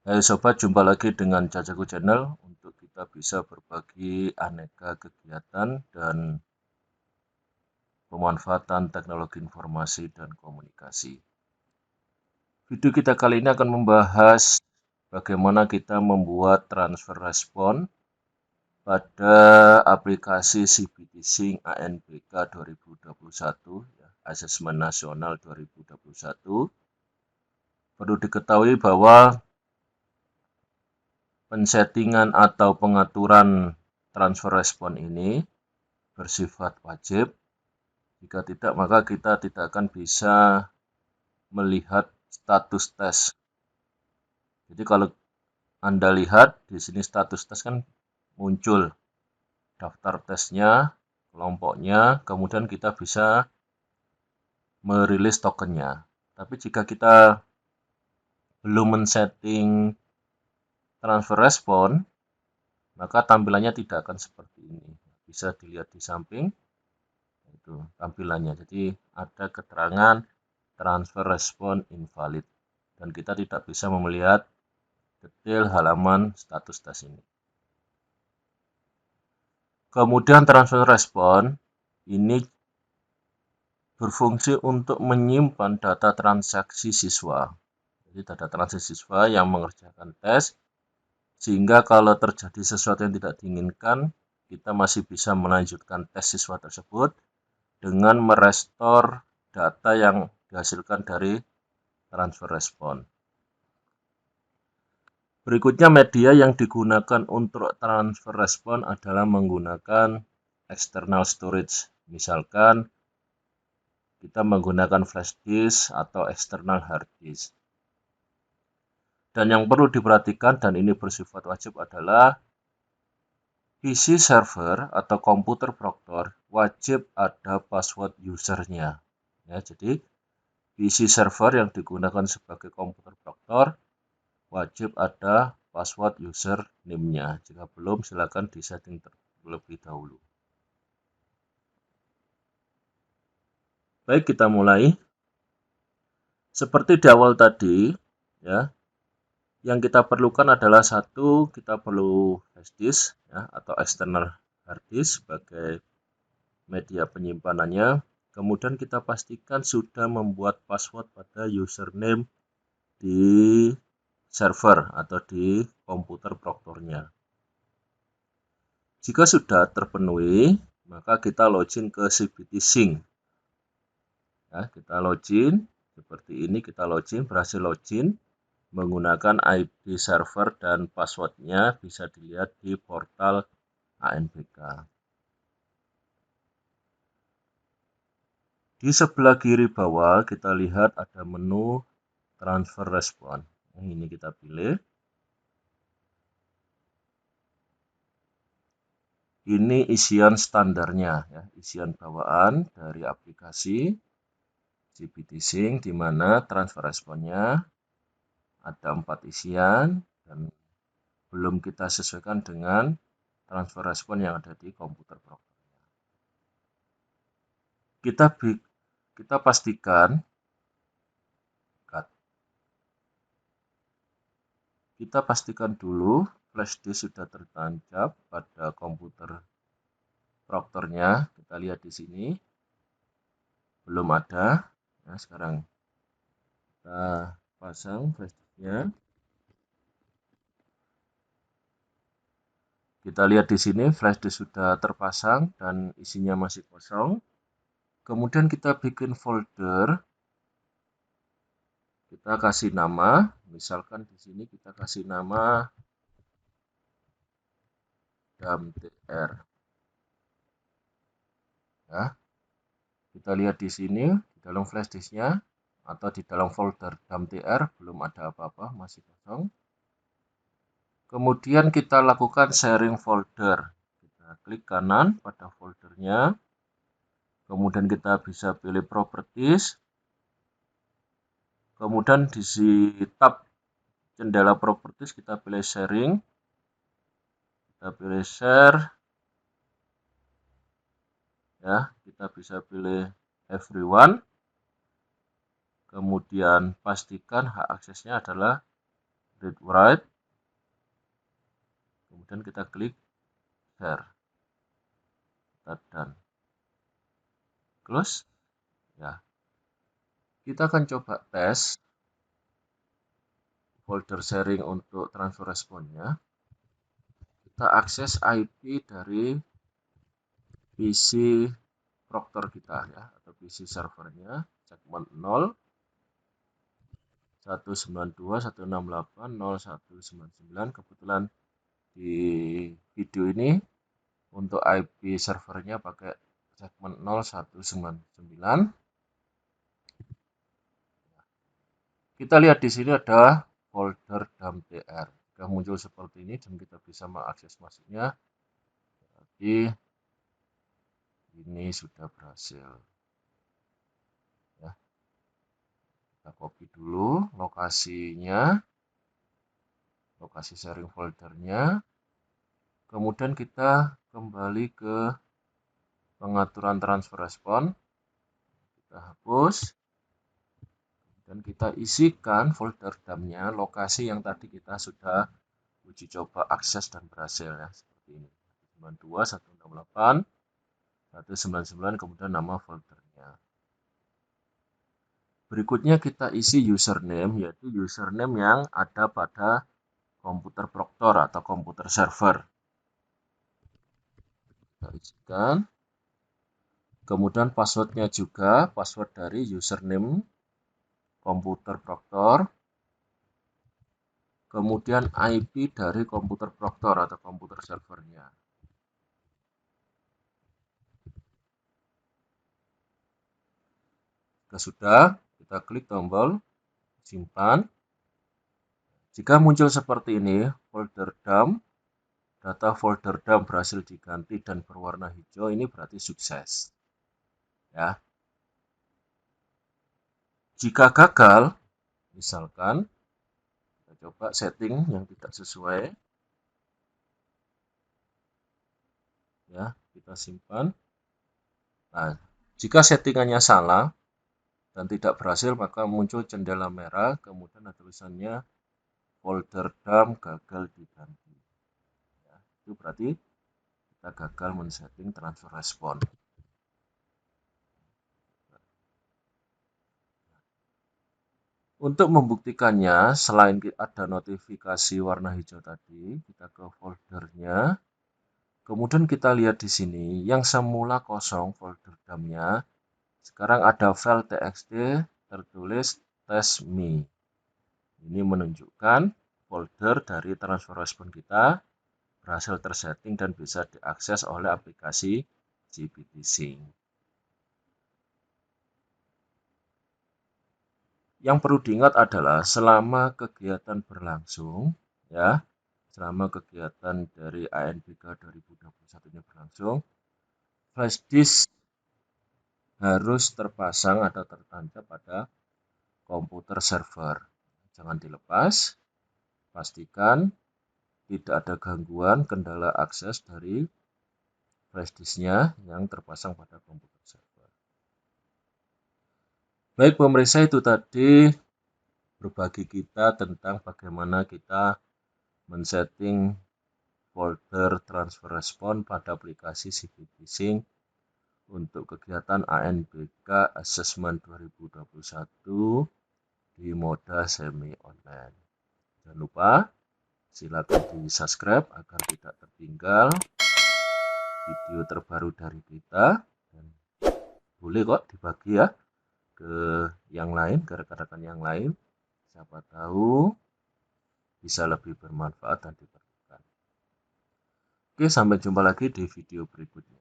Hai sobat, jumpa lagi dengan Cacaku Channel untuk kita bisa berbagi aneka kegiatan dan pemanfaatan teknologi informasi dan komunikasi. Video kita kali ini akan membahas bagaimana kita membuat transfer respon pada aplikasi CBT Sync ANBK 2021, Asesmen Nasional 2021. Perlu diketahui bahwa pensettingan atau pengaturan transfer respon ini bersifat wajib. Jika tidak, maka kita tidak akan bisa melihat status tes. Jadi kalau Anda lihat di sini status tes kan muncul daftar tesnya, kelompoknya, kemudian kita bisa merilis tokennya. Tapi jika kita belum men-setting transfer respon, maka tampilannya tidak akan seperti ini. Bisa dilihat di samping, itu tampilannya. Jadi ada keterangan transfer respon invalid dan kita tidak bisa melihat detail halaman status tes ini. Kemudian transfer respon ini berfungsi untuk menyimpan data transaksi siswa. Jadi data transaksi siswa yang mengerjakan tes, sehingga kalau terjadi sesuatu yang tidak diinginkan, kita masih bisa melanjutkan tes siswa tersebut dengan merestore data yang dihasilkan dari transfer respon. Berikutnya, media yang digunakan untuk transfer respon adalah menggunakan external storage. Misalkan kita menggunakan flash disk atau external hard disk. Dan yang perlu diperhatikan dan ini bersifat wajib adalah PC server atau komputer proktor wajib ada password usernya. Ya, jadi PC server yang digunakan sebagai komputer proktor wajib ada password username-nya. Jika belum, silakan disetting terlebih dahulu. Baik, kita mulai. Seperti di awal tadi, ya, yang kita perlukan adalah satu, kita perlu flash disk ya, atau external hard disk sebagai media penyimpanannya. Kemudian kita pastikan sudah membuat password pada username di server atau di komputer proktornya. Jika sudah terpenuhi, maka kita login ke CBT Sync. Ya, kita login seperti ini, kita login, berhasil login menggunakan ID server dan passwordnya bisa dilihat di portal ANBK. Di sebelah kiri bawah kita lihat ada menu transfer respon. Ini kita pilih. Ini isian standarnya, ya, isian bawaan dari aplikasi CBT Sync, di mana transfer responnya ada 4 isian dan belum kita sesuaikan dengan transfer respon yang ada di komputer proktornya. Kita pastikan dulu flash disk sudah tertancap pada komputer proktornya. Kita lihat di sini belum ada. Nah, sekarang kita pasang flash disknya. Kita lihat di sini flash disk sudah terpasang dan isinya masih kosong. Kemudian kita bikin folder. Kita kasih nama, misalkan di sini kita kasih nama DAMTR. Ya. Kita lihat di sini di dalam flash disknya atau di dalam folder DAMTR belum ada apa-apa, masih kosong. Kemudian kita lakukan sharing folder. Kita klik kanan pada foldernya. Kemudian kita bisa pilih properties. Kemudian di tab jendela properties kita pilih sharing. Kita pilih share. Ya, kita bisa pilih everyone. Kemudian pastikan hak aksesnya adalah read write, kemudian kita klik share, kita done, close. Ya, kita akan coba tes folder sharing untuk transfer responnya. Kita akses IP dari PC Proctor kita ya, atau PC servernya, segmen 0 192.168.0199. Kebetulan di video ini untuk IP servernya pakai segmen 0199. Kita lihat di sini ada folder dump.tr. Jika muncul seperti ini dan kita bisa mengakses masuknya, berarti ini sudah berhasil. Ya. Kita copy dulu lokasinya, lokasi sharing foldernya. Kemudian kita kembali ke pengaturan transfer respon. Kita hapus. Dan kita isikan folder dump-nya lokasi yang tadi kita sudah uji coba akses dan berhasil ya, seperti ini. 92.168.199, kemudian nama foldernya. Berikutnya kita isi username, yaitu username yang ada pada komputer Proctor atau komputer server. Kita isikan. Kemudian passwordnya juga, password dari username komputer Proctor. Kemudian IP dari komputer Proctor atau komputer servernya. Jika sudah, kita klik tombol simpan. Jika muncul seperti ini, folder dump, data folder dump berhasil diganti dan berwarna hijau, ini berarti sukses. Ya. Jika gagal, misalkan kita coba setting yang tidak sesuai, ya, kita simpan. Nah, jika settingannya salah dan tidak berhasil, maka muncul jendela merah, kemudian ada tulisannya folder dump gagal diganti. Ya, itu berarti kita gagal men-setting transfer respon. Untuk membuktikannya, selain ada notifikasi warna hijau tadi, kita ke foldernya. Kemudian kita lihat di sini, yang semula kosong folder dump-nya, sekarang ada file txt tertulis test.me. Ini menunjukkan folder dari transfer respon kita berhasil tersetting dan bisa diakses oleh aplikasi GPT-Sync. Yang perlu diingat adalah selama kegiatan berlangsung, ya, selama kegiatan dari ANBK 2021 ini berlangsung, flash disk harus terpasang atau tertancap pada komputer server. Jangan dilepas, pastikan tidak ada gangguan kendala akses dari flash disknya yang terpasang pada komputer server. Baik pemirsa, itu tadi berbagi kita tentang bagaimana kita men-setting folder transfer respon pada aplikasi GPT-Sync untuk kegiatan ANBK Assessment 2021 di moda semi online. Jangan lupa silakan di subscribe agar tidak tertinggal video terbaru dari kita, dan boleh kok dibagi ya ke yang lain, ke rekan-rekan yang lain, siapa tahu bisa lebih bermanfaat dan diperlukan. Oke, sampai jumpa lagi di video berikutnya.